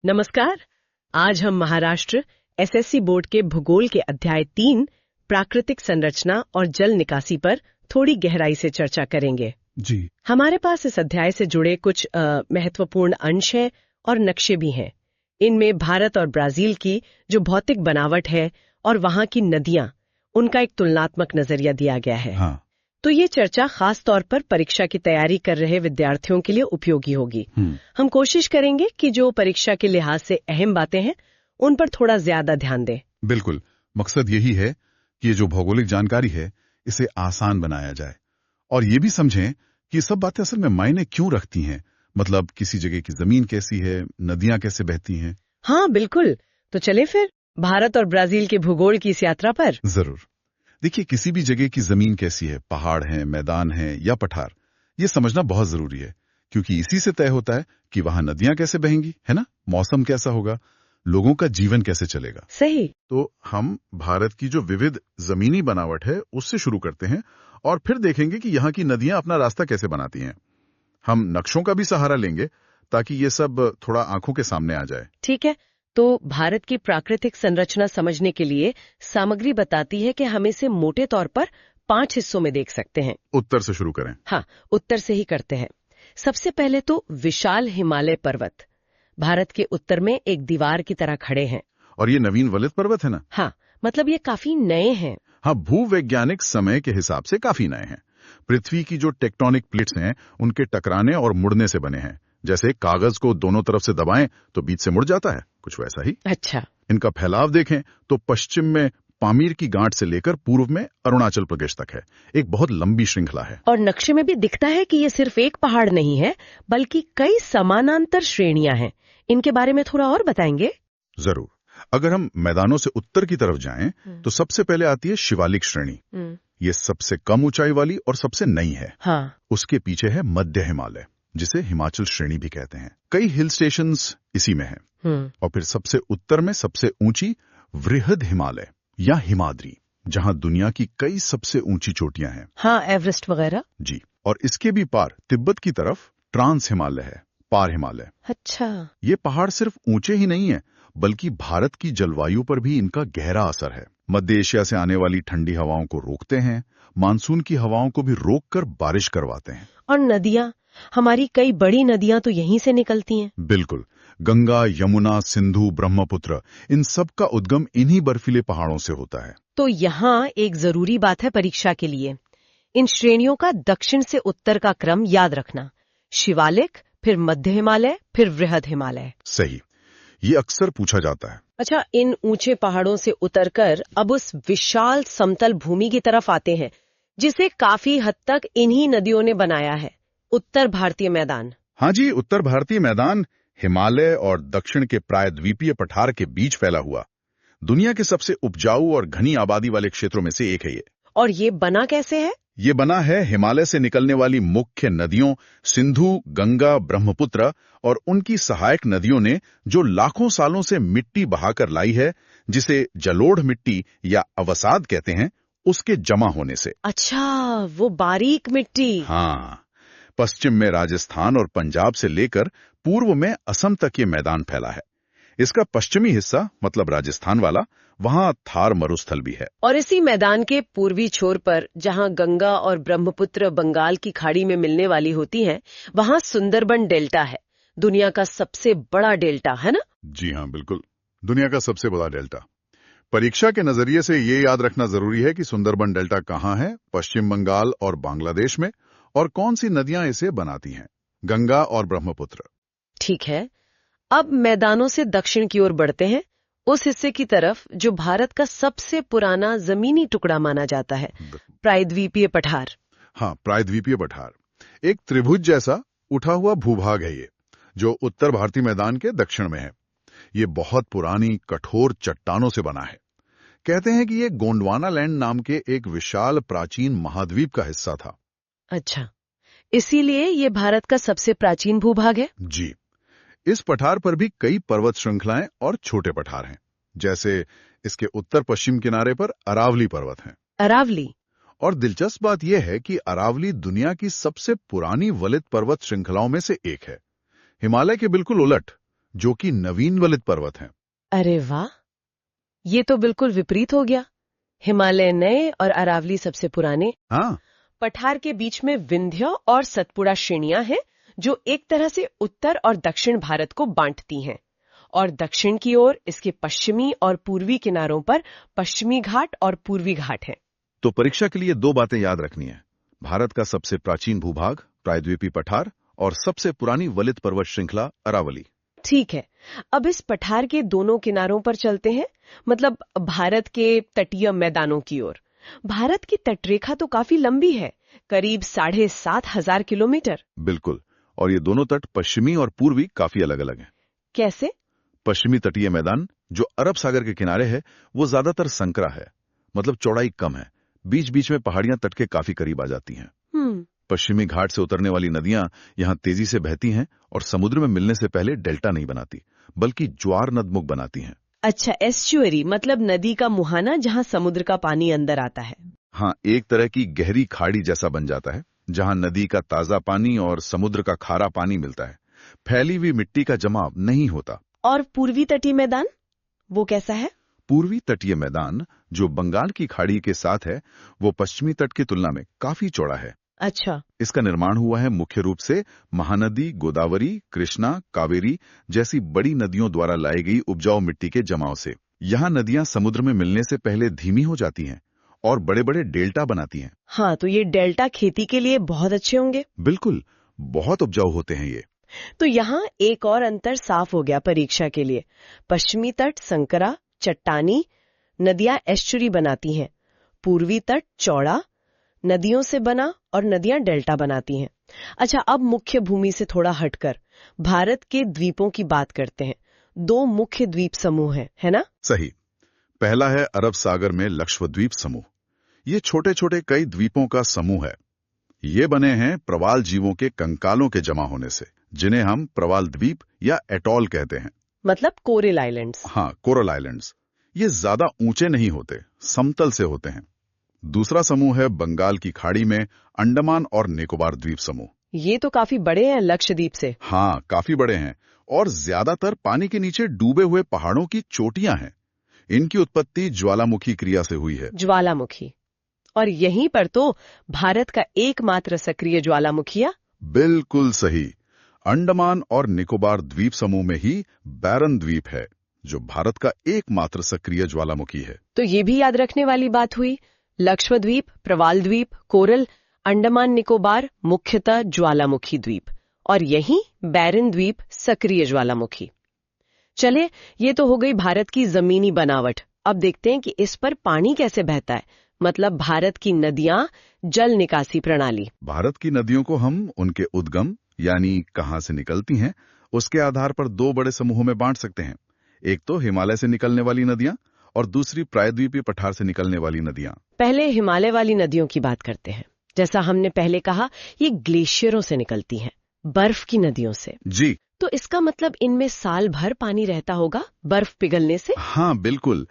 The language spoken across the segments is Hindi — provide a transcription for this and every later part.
नमस्कार। आज हम महाराष्ट्र एसएससी बोर्ड के भूगोल के अध्याय 3 प्राकृतिक संरचना और जल निकासी पर थोड़ी गहराई से चर्चा करेंगे। जी। हमारे पास इस अध्याय से जुड़े कुछ महत्वपूर्ण अंश हैं और नक्शे भी हैं। इनमें भारत और ब्राजील की जो भौतिक बनावट है और वहां की नदियां, उनका एक तुलनात्मक नजरिया दिया गया है। हाँ। तो ये चर्चा खास तौर पर परीक्षा की तैयारी कर रहे विद्यार्थियों के लिए उपयोगी होगी। हम कोशिश करेंगे कि जो परीक्षा के लिहाज से अहम बातें हैं उन पर थोड़ा ज्यादा ध्यान दें। बिल्कुल, मकसद यही है कि ये जो भौगोलिक जानकारी है इसे आसान बनाया जाए और ये भी समझें कि ये सब बातें असल में मायने क्यों रखती हैं। मतलब किसी जगह की जमीन कैसी है, नदियां कैसे बहती हैं। हाँ बिल्कुल। तो चले फिर भारत और ब्राजील के भूगोल की इस यात्रा पर। जरूर। देखिए, किसी भी जगह की जमीन कैसी है, पहाड़ है, मैदान है या पठार, ये समझना बहुत जरूरी है, क्योंकि इसी से तय होता है कि वहां नदियां कैसे बहेंगी, है ना, मौसम कैसा होगा, लोगों का जीवन कैसे चलेगा। सही। तो हम भारत की जो विविध जमीनी बनावट है उससे शुरू करते हैं और फिर देखेंगे कि यहाँ की नदियां अपना रास्ता कैसे बनाती हैं। हम नक्शों का भी सहारा लेंगे ताकि ये सब थोड़ा आंखों के सामने आ जाए। ठीक है। तो भारत की प्राकृतिक संरचना समझने के लिए सामग्री बताती है कि हम इसे मोटे तौर पर 5 हिस्सों में देख सकते हैं। उत्तर से शुरू करें। हाँ, उत्तर से ही करते हैं। सबसे पहले तो विशाल हिमालय पर्वत भारत के उत्तर में एक दीवार की तरह खड़े हैं। और ये नवीन वलित पर्वत है ना। हाँ, मतलब ये काफी नए हैं। हाँ, भूवैज्ञानिक समय के हिसाब से काफी नए हैं। पृथ्वी की जो टेक्टोनिक प्लेट्स हैं उनके टकराने और मुड़ने से बने हैं। जैसे कागज को दोनों तरफ से दबाएं तो बीच से मुड़ जाता है, कुछ वैसा ही। अच्छा। इनका फैलाव देखें तो पश्चिम में पामीर की गांठ से लेकर पूर्व में अरुणाचल प्रदेश तक है। एक बहुत लंबी श्रृंखला है। और नक्शे में भी दिखता है कि ये सिर्फ एक पहाड़ नहीं है, बल्कि कई समानांतर श्रेणियां हैं। इनके बारे में थोड़ा और बताएंगे? जरूर। अगर हम मैदानों से उत्तर की तरफ जाएं तो सबसे पहले आती है शिवालिक श्रेणी। ये सबसे कम ऊंचाई वाली और सबसे नई है। हाँ। उसके पीछे है मध्य हिमालय, जिसे हिमाचल श्रेणी भी कहते हैं। कई हिल स्टेशंस इसी में हैं। और फिर सबसे उत्तर में सबसे ऊंची वृहद हिमालय या हिमाद्री, जहां दुनिया की कई सबसे ऊंची चोटियां हैं। हाँ, एवरेस्ट वगैरह। जी। और इसके भी पार तिब्बत की तरफ ट्रांस हिमालय है, पार हिमालय। अच्छा। ये पहाड़ सिर्फ ऊंचे ही नहीं है, बल्कि भारत की जलवायु पर भी इनका गहरा असर है। मध्य एशिया से आने वाली ठंडी हवाओं को रोकते हैं, मानसून की हवाओं को भी रोककर बारिश करवाते हैं। और नदियां, हमारी कई बड़ी नदियां तो यहीं से निकलती हैं। बिल्कुल। गंगा, यमुना, सिंधु, ब्रह्मपुत्र, इन सब का उद्गम इन्हीं बर्फीले पहाड़ों से होता है। तो यहाँ एक जरूरी बात है परीक्षा के लिए, इन श्रेणियों का दक्षिण से उत्तर का क्रम याद रखना। शिवालिक, फिर मध्य हिमालय, फिर वृहद हिमालय। सही। ये अक्सर पूछा जाता है। अच्छा, इन ऊंचे पहाड़ों से उतरकर अब उस विशाल समतल भूमि की तरफ आते हैं, जिसे काफी हद तक इन्हीं नदियों ने बनाया है, उत्तर भारतीय मैदान। हाँ जी, उत्तर भारतीय मैदान हिमालय और दक्षिण के प्रायद्वीपीय पठार के बीच फैला हुआ दुनिया के सबसे उपजाऊ और घनी आबादी वाले क्षेत्रों में से एक है ये। और ये बना कैसे है? ये बना है हिमालय से निकलने वाली मुख्य नदियों सिंधु, गंगा, ब्रह्मपुत्र और उनकी सहायक नदियों ने जो लाखों सालों से मिट्टी बहाकर लाई है, जिसे जलोढ़ मिट्टी या अवसाद कहते हैं, उसके जमा होने से। अच्छा, वो बारीक मिट्टी। हाँ। पश्चिम में राजस्थान और पंजाब से लेकर पूर्व में असम तक ये मैदान फैला है। इसका पश्चिमी हिस्सा, मतलब राजस्थान वाला, वहां थार मरुस्थल भी है। और इसी मैदान के पूर्वी छोर पर, जहां गंगा और ब्रह्मपुत्र बंगाल की खाड़ी में मिलने वाली होती हैं, वहां सुंदरबन डेल्टा है। दुनिया का सबसे बड़ा डेल्टा, है ना? जी हाँ, बिल्कुल, दुनिया का सबसे बड़ा डेल्टा। परीक्षा के नजरिए से ये याद रखना जरूरी है कि सुंदरबन डेल्टा कहाँ है, पश्चिम बंगाल और बांग्लादेश में, और कौन सी नदियां इसे बनाती हैं, गंगा और ब्रह्मपुत्र। ठीक है। अब मैदानों से दक्षिण की ओर बढ़ते हैं, उस हिस्से की तरफ जो भारत का सबसे पुराना जमीनी टुकड़ा माना जाता है, प्रायद्वीपीय पठार। हाँ, प्रायद्वीपीय पठार एक त्रिभुज जैसा उठा हुआ भूभाग है ये, जो उत्तर भारतीय मैदान के दक्षिण में है। ये बहुत पुरानी कठोर चट्टानों से बना है। कहते हैं कि ये गोंडवाना लैंड नाम के एक विशाल प्राचीन महाद्वीप का हिस्सा था। अच्छा, इसीलिए ये भारत का सबसे प्राचीन भूभाग है। जी। इस पठार पर भी कई पर्वत श्रृंखलाएं और छोटे पठार हैं। जैसे इसके उत्तर पश्चिम किनारे पर अरावली पर्वत हैं। अरावली। और दिलचस्प बात यह है कि अरावली दुनिया की सबसे पुरानी वलित पर्वत श्रृंखलाओं में से एक है। हिमालय के बिल्कुल उलट, जो कि नवीन वलित पर्वत हैं। अरे वाह, ये तो बिल्कुल विपरीत हो गया। हिमालय नए और अरावली सबसे पुराने। हाँ, पठार के बीच में विंध्य और सतपुड़ा श्रेणियां हैं जो एक तरह से उत्तर और दक्षिण भारत को बांटती हैं। और दक्षिण की ओर इसके पश्चिमी और पूर्वी किनारों पर पश्चिमी घाट और पूर्वी घाट हैं। तो परीक्षा के लिए 2 बातें याद रखनी है। भारत का सबसे प्राचीन भूभाग प्रायद्वीपीय पठार और सबसे पुरानी वलित पर्वत श्रृंखला अरावली। ठीक है, अब इस पठार के दोनों किनारों पर चलते हैं, मतलब भारत के तटीय मैदानों की ओर। भारत की तटरेखा तो काफी लंबी है, करीब 7,500 किलोमीटर। बिल्कुल, और ये दोनों तट पश्चिमी और पूर्वी काफी अलग अलग हैं। कैसे? पश्चिमी तटीय मैदान जो अरब सागर के किनारे है वो ज्यादातर संकरा है, मतलब चौड़ाई कम है। बीच बीच में पहाड़ियां तट के काफी करीब आ जाती हैं। पश्चिमी घाट से उतरने वाली नदियां यहाँ तेजी से बहती हैं और समुद्र में मिलने से पहले डेल्टा नहीं बनाती, बल्कि ज्वार नदमुख बनाती हैं। अच्छा, एस्चुअरी मतलब नदी का मुहाना जहाँ समुद्र का पानी अंदर आता है। हाँ, एक तरह की गहरी खाड़ी जैसा बन जाता है जहाँ नदी का ताजा पानी और समुद्र का खारा पानी मिलता है। फैली हुई मिट्टी का जमाव नहीं होता। और पूर्वी तटीय मैदान, वो कैसा है? पूर्वी तटीय मैदान जो बंगाल की खाड़ी के साथ है, वो पश्चिमी तट की तुलना में काफी चौड़ा है। अच्छा। इसका निर्माण हुआ है मुख्य रूप से महानदी, गोदावरी, कृष्णा, कावेरी जैसी बड़ी नदियों द्वारा लाई गई उपजाऊ मिट्टी के जमाव से। यहाँ नदियां समुद्र में मिलने से पहले धीमी हो जाती हैं और बड़े बड़े डेल्टा बनाती हैं। हाँ, तो ये डेल्टा खेती के लिए बहुत अच्छे होंगे। बिल्कुल, बहुत उपजाऊ होते हैं ये। तो यहाँ एक और अंतर साफ हो गया परीक्षा के लिए। पश्चिमी तट संकरा, चट्टानी, नदियां एस्चुरी बनाती हैं। पूर्वी तट चौड़ा, नदियों से बना और नदियां डेल्टा बनाती हैं। अच्छा, अब मुख्य भूमि से थोड़ा हटकर भारत के द्वीपों की बात करते हैं। 2 मुख्य द्वीप समूह हैं, है ना? सही। पहला है अरब सागर में लक्षद्वीप समूह। ये छोटे छोटे कई द्वीपों का समूह है। ये बने हैं प्रवाल जीवों के कंकालों के जमा होने से, जिन्हें हम प्रवाल द्वीप या एटॉल कहते हैं। मतलब कोरल आइलैंड्स। हाँ, कोरल आइलैंड्स। ये ज्यादा ऊंचे नहीं होते, समतल से होते हैं। दूसरा समूह है बंगाल की खाड़ी में अंडमान और निकोबार द्वीप समूह। ये तो काफी बड़े हैं लक्षद्वीप से। हाँ, काफी बड़े हैं और ज्यादातर पानी के नीचे डूबे हुए पहाड़ों की चोटियां हैं। इनकी उत्पत्ति ज्वालामुखी क्रिया से हुई है। ज्वालामुखी। और यहीं पर तो भारत का एकमात्र सक्रिय ज्वालामुखिया। बिल्कुल सही। अंडमान और निकोबार द्वीप समूह में ही बैरन द्वीप है, जो भारत का एकमात्र सक्रिय ज्वालामुखी है। तो ये भी याद रखने वाली बात हुई। लक्षद्वीप, प्रवाल द्वीप, कोरल, अंडमान निकोबार मुख्यतः ज्वालामुखी द्वीप, और यहीं बैरन द्वीप सक्रिय ज्वालामुखी। चले, ये तो हो गई भारत की जमीनी बनावट। अब देखते हैं कि इस पर पानी कैसे बहता है, मतलब भारत की नदियां, जल निकासी प्रणाली। भारत की नदियों को हम उनके उद्गम यानी कहां से निकलती हैं उसके आधार पर 2 बड़े समूहों में बांट सकते हैं। एक तो हिमालय से निकलने वाली नदियां और दूसरी प्रायद्वीपीय पठार से निकलने वाली नदियां। पहले हिमालय वाली नदियों की बात करते हैं। जैसा हमने पहले कहा, ये ग्लेशियरों से निकलती हैं, बर्फ की नदियों से। जी। तो इसका मतलब इनमें साल भर पानी रहता होगा बर्फ पिघलने से। हाँ, बिल्कुल।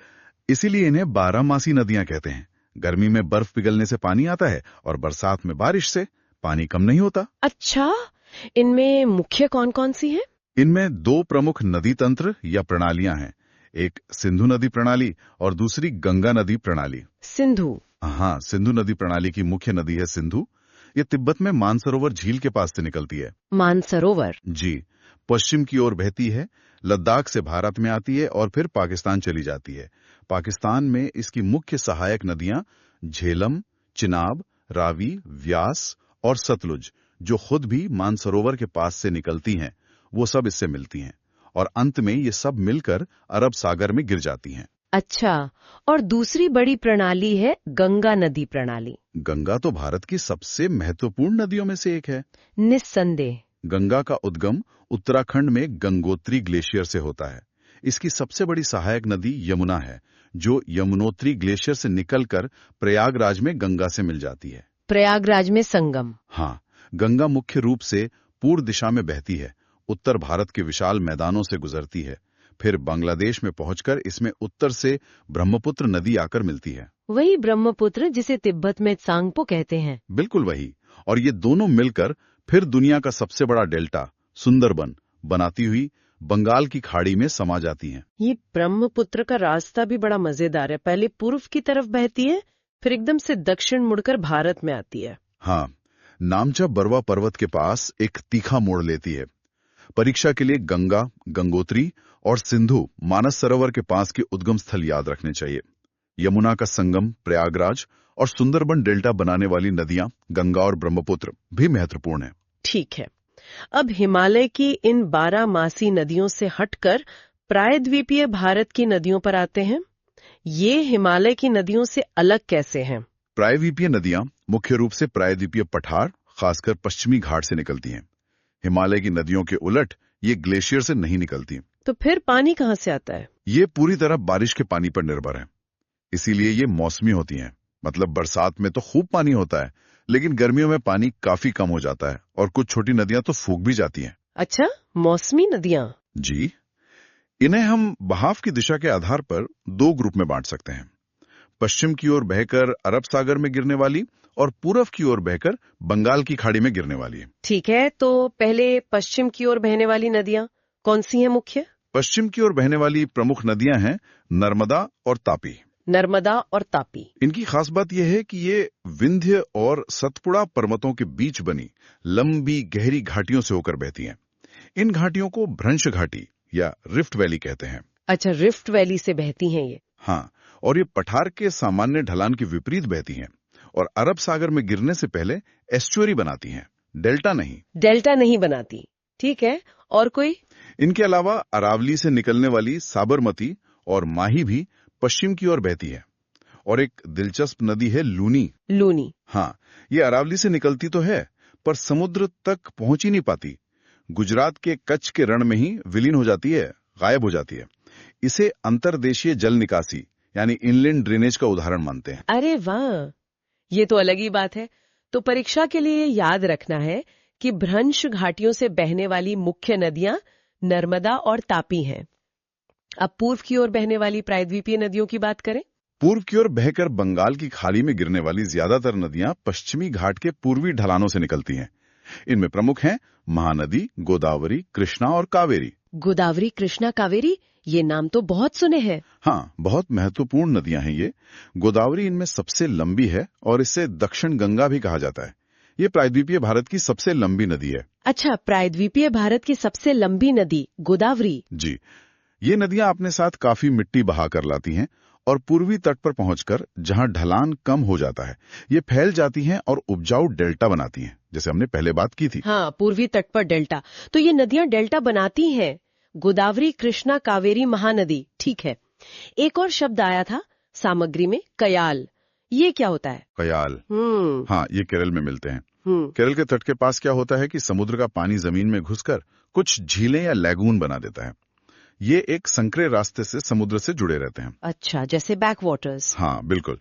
इसीलिए इन्हें 12 नदियां कहते हैं। गर्मी में बर्फ पिघलने से पानी आता है और बरसात में बारिश से पानी कम नहीं होता। अच्छा, इनमें मुख्य कौन कौन सी हैं? इनमें 2 प्रमुख नदी तंत्र या प्रणालियां हैं, एक सिंधु नदी प्रणाली और दूसरी गंगा नदी प्रणाली। सिंधु? हाँ, सिंधु नदी प्रणाली की मुख्य नदी है सिंधु। ये तिब्बत में मानसरोवर झील के पास से निकलती है। मानसरोवर? जी। पश्चिम की ओर बहती है, लद्दाख से भारत में आती है और फिर पाकिस्तान चली जाती है। पाकिस्तान में इसकी मुख्य सहायक नदियां झेलम, चिनाब, रावी, व्यास और सतलुज, जो खुद भी मानसरोवर के पास से निकलती हैं, वो सब इससे मिलती हैं और अंत में ये सब मिलकर अरब सागर में गिर जाती हैं। अच्छा, और दूसरी बड़ी प्रणाली है गंगा नदी प्रणाली। गंगा तो भारत की सबसे महत्वपूर्ण नदियों में से एक है। निस्संदेह। गंगा का उद्गम उत्तराखंड में गंगोत्री ग्लेशियर से होता है। इसकी सबसे बड़ी सहायक नदी यमुना है, जो यमुनोत्री ग्लेशियर से निकलकर प्रयागराज में गंगा से मिल जाती है। प्रयागराज में संगम? हाँ, गंगा मुख्य रूप से पूर्व दिशा में बहती है, उत्तर भारत के विशाल मैदानों से गुजरती है, फिर बांग्लादेश में पहुंचकर इसमें उत्तर से ब्रह्मपुत्र नदी आकर मिलती है। वही ब्रह्मपुत्र जिसे तिब्बत में त्सांगपो कहते हैं। बिल्कुल वही। और ये दोनों मिलकर फिर दुनिया का सबसे बड़ा डेल्टा सुंदरबन बनाती हुई बंगाल की खाड़ी में समा जाती हैं। ये ब्रह्मपुत्र का रास्ता भी बड़ा मजेदार है। पहले पूर्व की तरफ बहती है, फिर एकदम से दक्षिण मुड़कर भारत में आती है। हाँ, नामचा बरवा पर्वत के पास एक तीखा मोड़ लेती है। परीक्षा के लिए गंगा, गंगोत्री और सिंधु मानस सरोवर के पास के उद्गम स्थल याद रखने चाहिए। यमुना का संगम प्रयागराज और सुंदरबन डेल्टा बनाने वाली नदियां गंगा और ब्रह्मपुत्र भी महत्वपूर्ण है। ठीक है, अब हिमालय की इन 12 मासी नदियों से हटकर प्रायद्वीपीय भारत की नदियों पर आते हैं। ये हिमालय की नदियों से अलग कैसे हैं? प्रायद्वीपीय नदियां मुख्य रूप से प्रायद्वीपीय पठार, खासकर पश्चिमी घाट से निकलती हैं। हिमालय की नदियों के उलट ये ग्लेशियर से नहीं निकलती। तो फिर पानी कहाँ से आता है? ये पूरी तरह बारिश के पानी पर निर्भर है, इसीलिए ये मौसमी होती हैं। मतलब बरसात में तो खूब पानी होता है, लेकिन गर्मियों में पानी काफी कम हो जाता है और कुछ छोटी नदियां तो सूख भी जाती हैं। अच्छा, मौसमी नदियां। जी, इन्हें हम बहाव की दिशा के आधार पर 2 ग्रुप में बांट सकते हैं। पश्चिम की ओर बहकर अरब सागर में गिरने वाली और पूरब की ओर बहकर बंगाल की खाड़ी में गिरने वाली है। ठीक है, तो पहले पश्चिम की ओर बहने वाली नदियां कौन सी हैं मुख्य? पश्चिम की ओर बहने वाली प्रमुख नदियां हैं नर्मदा और तापी। नर्मदा और तापी। इनकी खास बात यह है कि ये विंध्य और सतपुड़ा पर्वतों के बीच बनी लंबी गहरी घाटियों से होकर बहती हैं। इन घाटियों को भ्रंश घाटी या रिफ्ट वैली कहते हैं। अच्छा, रिफ्ट वैली से बहती हैं ये। हाँ, और ये पठार के सामान्य ढलान के विपरीत बहती हैं और अरब सागर में गिरने से पहले एस्चुअरी बनाती हैं, डेल्टा नहीं। डेल्टा नहीं बनाती, ठीक है। और कोई? इनके अलावा अरावली से निकलने वाली साबरमती और माही भी पश्चिम की ओर बहती है। और एक दिलचस्प नदी है लूनी। लूनी। हाँ, ये अरावली से निकलती तो है पर समुद्र तक पहुंच ही नहीं पाती। गुजरात के कच्छ के रण में ही विलीन हो जाती है, गायब हो जाती है। इसे अंतर्देशीय जल निकासी यानी इनलैंड ड्रेनेज का उदाहरण मानते हैं। अरे वाह, ये तो अलग ही बात है। तो परीक्षा के लिए याद रखना है कि भ्रंश घाटियों से बहने वाली मुख्य नदियां नर्मदा और तापी हैं। अब पूर्व की ओर बहने वाली प्रायद्वीपीय नदियों की बात करें। पूर्व की ओर बहकर बंगाल की खाड़ी में गिरने वाली ज्यादातर नदियां पश्चिमी घाट के पूर्वी ढलानों से निकलती हैं। इनमें प्रमुख हैं महानदी, गोदावरी, कृष्णा और कावेरी। गोदावरी, कृष्णा, कावेरी, ये नाम तो बहुत सुने हैं। हाँ, बहुत महत्वपूर्ण नदियां हैं ये। गोदावरी इनमें सबसे लंबी है और इसे दक्षिण गंगा भी कहा जाता है। ये प्रायद्वीपीय भारत की सबसे लंबी नदी है। अच्छा, प्रायद्वीपीय भारत की सबसे लंबी नदी गोदावरी। जी, ये नदियां अपने साथ काफी मिट्टी बहा कर लाती हैं और पूर्वी तट पर पहुंचकर जहां ढलान कम हो जाता है, ये फैल जाती हैं और उपजाऊ डेल्टा बनाती हैं, जैसे हमने पहले बात की थी। हाँ, पूर्वी तट पर डेल्टा। तो ये नदियां डेल्टा बनाती हैं। गोदावरी, कृष्णा, कावेरी, महानदी, ठीक है। एक और शब्द आया था सामग्री में, कयाल। ये क्या होता है? कयाल, हाँ, ये केरल में मिलते हैं। केरल के तट के पास क्या होता है कि समुद्र का पानी जमीन में घुसकर कुछ झीलें या लैगून बना देता है। ये एक संकरे रास्ते से समुद्र से जुड़े रहते हैं। अच्छा, जैसे बैक वाटर्स। हाँ, बिल्कुल।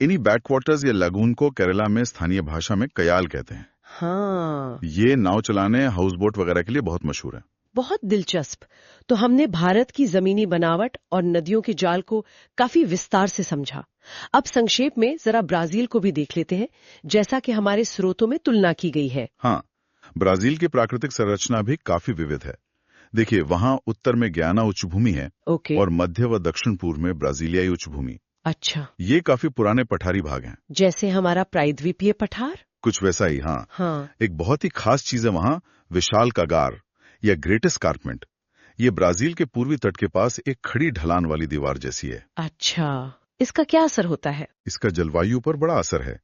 इन्हीं बैक वाटर्स या लगून को केरला में स्थानीय भाषा में कयाल कहते हैं। हाँ, ये नाव चलाने, हाउस बोट वगैरह के लिए बहुत मशहूर है। बहुत दिलचस्प। तो हमने भारत की जमीनी बनावट और नदियों के जाल को काफी विस्तार से समझा। अब संक्षेप में जरा ब्राजील को भी देख लेते हैं, जैसा कि हमारे स्रोतों में तुलना की गई है। हाँ, ब्राजील की प्राकृतिक संरचना भी काफी विविध है। देखिए, वहाँ उत्तर में ग्याना उच्चभूमि है और मध्य व दक्षिण पूर्व में ब्राजीलियाई उच्चभूमि। अच्छा, ये काफी पुराने पठारी भाग हैं। जैसे हमारा प्रायद्वीपीय पठार। कुछ वैसा ही, हाँ। हाँ। एक बहुत ही खास चीज है वहाँ, विशाल कगार या ग्रेट एस्कार्पमेंट। ये ब्राजील के पूर्वी तट के पास एक खड़ी ढलान वाली दीवार जैसी है। अच्छा, इसका क्या असर होता है? इसका जलवायु पर बड़ा असर है।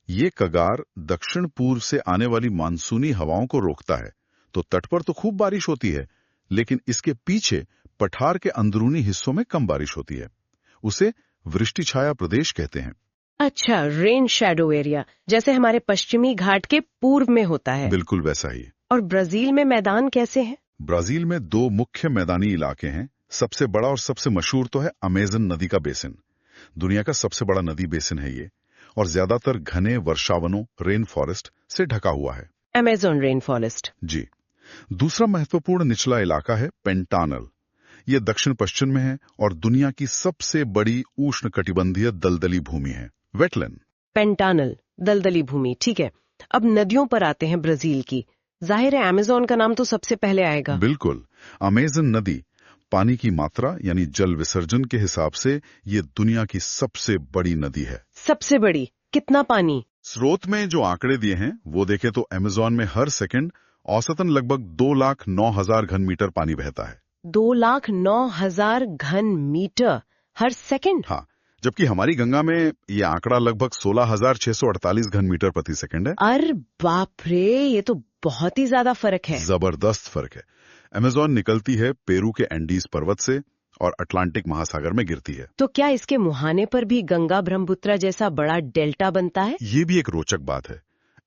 ये कगार दक्षिण पूर्व से आने वाली मानसूनी हवाओं को रोकता है, तो तट पर तो खूब बारिश होती है, लेकिन इसके पीछे पठार के अंदरूनी हिस्सों में कम बारिश होती है। उसे वृष्टि छाया प्रदेश कहते हैं। अच्छा, रेन शैडो एरिया, जैसे हमारे पश्चिमी घाट के पूर्व में होता है। बिल्कुल वैसा ही। और ब्राजील में मैदान कैसे हैं? ब्राजील में 2 मुख्य मैदानी इलाके हैं। सबसे बड़ा और सबसे मशहूर तो है अमेजन नदी का बेसिन। दुनिया का सबसे बड़ा नदी बेसिन है ये, और ज्यादातर घने वर्षावनों, रेन फॉरेस्ट से ढका हुआ है। Amazon rain forest. जी। दूसरा महत्वपूर्ण निचला इलाका है पेंटानल। ये दक्षिण पश्चिम में है और दुनिया की सबसे बड़ी उष्णकटिबंधीय दलदली भूमि है, वेटलैंड। पेंटानल, दलदली भूमि, ठीक है। अब नदियों पर आते हैं ब्राजील की। जाहिर है अमेज़न का नाम तो सबसे पहले आएगा। बिल्कुल। अमेज़न नदी पानी की मात्रा यानी जल विसर्जन के हिसाब से ये दुनिया की सबसे बड़ी नदी है। सबसे बड़ी? कितना पानी? स्रोत में जो आंकड़े दिए हैं वो देखें तो अमेज़न में हर सेकंड औसतन लगभग 2,09,000 घन मीटर पानी बहता है। 2,09,000 घन मीटर हर सेकंड? हाँ, जबकि हमारी गंगा में ये आंकड़ा लगभग 16,648 घन मीटर प्रति सेकंड है। अरे बाप रे, ये तो बहुत ही ज्यादा फर्क है। जबरदस्त फर्क है। अमेज़न निकलती है पेरू के एंडीज पर्वत से और अटलांटिक महासागर में गिरती है। तो क्या इसके मुहाने पर भी गंगा ब्रह्मपुत्र जैसा बड़ा डेल्टा बनता है? ये भी एक रोचक बात है।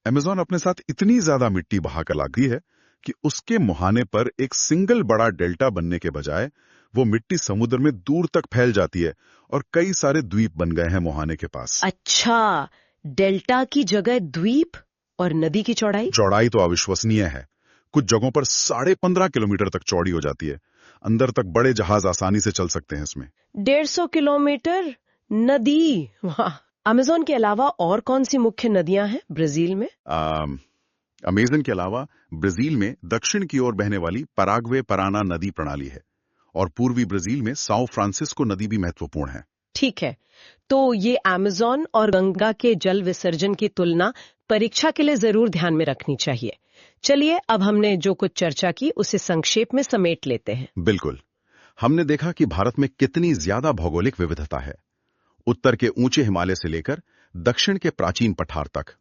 अमेज़न अपने साथ इतनी ज्यादा मिट्टी बहाकर लाती है कि उसके मुहाने पर एक सिंगल बड़ा डेल्टा बनने के बजाय वो मिट्टी समुद्र में दूर तक फैल जाती है और कई सारे द्वीप बन गए हैं मुहाने के पास। अच्छा, डेल्टा की जगह द्वीप। और नदी की चौड़ाई? चौड़ाई तो अविश्वसनीय है। कुछ जगहों पर 15.5 किलोमीटर तक चौड़ी हो जाती है। अंदर तक बड़े जहाज आसानी से चल सकते हैं इसमें। 150 किलोमीटर नदी, वाह। अमेज़न के अलावा और कौन सी मुख्य नदियां हैं ब्राजील में? अमेज़न के अलावा ब्राजील में दक्षिण की ओर बहने वाली पराग्वे पराना नदी प्रणाली है और पूर्वी ब्राजील में साओ फ्रांसिस्को नदी भी महत्वपूर्ण है। ठीक है, तो ये अमेज़न और गंगा के जल विसर्जन की तुलना परीक्षा के लिए जरूर ध्यान में रखनी चाहिए। चलिए, अब हमने जो कुछ चर्चा की उसे संक्षेप में समेट लेते हैं। बिल्कुल। हमने देखा कि भारत में कितनी ज्यादा भौगोलिक विविधता है। उत्तर के ऊंचे हिमालय से लेकर दक्षिण के प्राचीन पठार तक,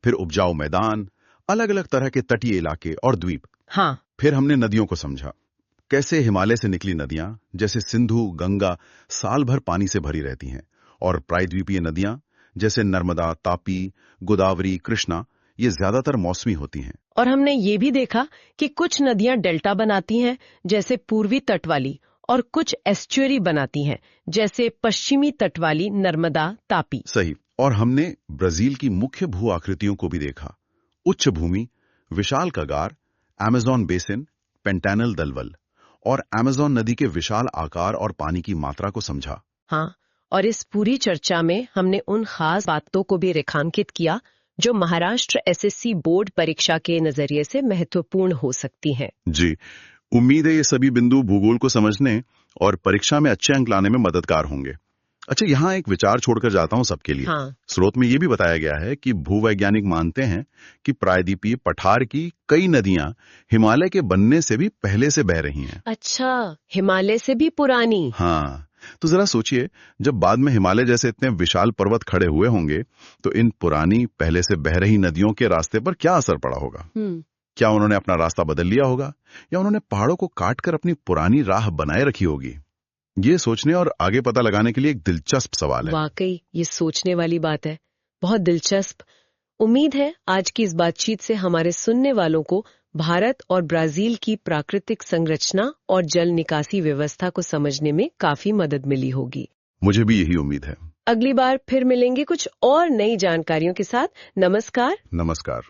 फिर उपजाऊ मैदान, अलग अलग तरह के तटीय इलाके और द्वीप। हाँ। फिर हमने नदियों को समझा। कैसे हिमालय से निकली नदियां जैसे सिंधु, गंगा साल भर पानी से भरी रहती हैं और प्रायद्वीपीय नदियां जैसे नर्मदा, तापी, गोदावरी, कृष्णा ये ज्यादातर मौसमी होती हैं। और हमने ये भी देखा कि कुछ नदियां डेल्टा बनाती हैं जैसे पूर्वी तट वाली, और कुछ एस्चुअरी बनाती हैं जैसे पश्चिमी तट वाली नर्मदा, तापी। सही। और हमने ब्राजील की मुख्य भू आकृतियों को भी देखा। उच्च भूमि, विशाल कगार, अमेज़न बेसिन, पेंटानल दलदल और अमेज़न नदी के विशाल आकार और पानी की मात्रा को समझा। हाँ, और इस पूरी चर्चा में हमने उन खास बातों को भी रेखांकित किया जो महाराष्ट्र एसएससी बोर्ड परीक्षा के नजरिए से महत्वपूर्ण हो सकती हैं। जी, उम्मीद है ये सभी बिंदु भूगोल को समझने और परीक्षा में अच्छे अंक लाने में मददगार होंगे। अच्छा, यहाँ एक विचार छोड़कर जाता हूँ सबके लिए। हाँ। स्रोत में ये भी बताया गया है कि भूवैज्ञानिक मानते हैं कि प्रायद्वीपीय पठार की कई नदियां हिमालय के बनने से भी पहले से बह रही हैं। अच्छा, हिमालय से भी पुरानी? हाँ, तो जरा सोचिए, जब बाद में हिमालय जैसे इतने विशाल पर्वत खड़े हुए होंगे तो इन पुरानी पहले से बह रही नदियों के रास्ते पर क्या असर पड़ा होगा। क्या उन्होंने अपना रास्ता बदल लिया होगा या उन्होंने पहाड़ों को काटकर अपनी पुरानी राह बनाए रखी होगी। ये सोचने और आगे पता लगाने के लिए एक दिलचस्प सवाल है। वाकई ये सोचने वाली बात है, बहुत दिलचस्प। उम्मीद है आज की इस बातचीत से हमारे सुनने वालों को भारत और ब्राजील की प्राकृतिक संरचना और जल निकासी व्यवस्था को समझने में काफी मदद मिली होगी। मुझे भी यही उम्मीद है। अगली बार फिर मिलेंगे कुछ और नई जानकारियों के साथ। नमस्कार। नमस्कार।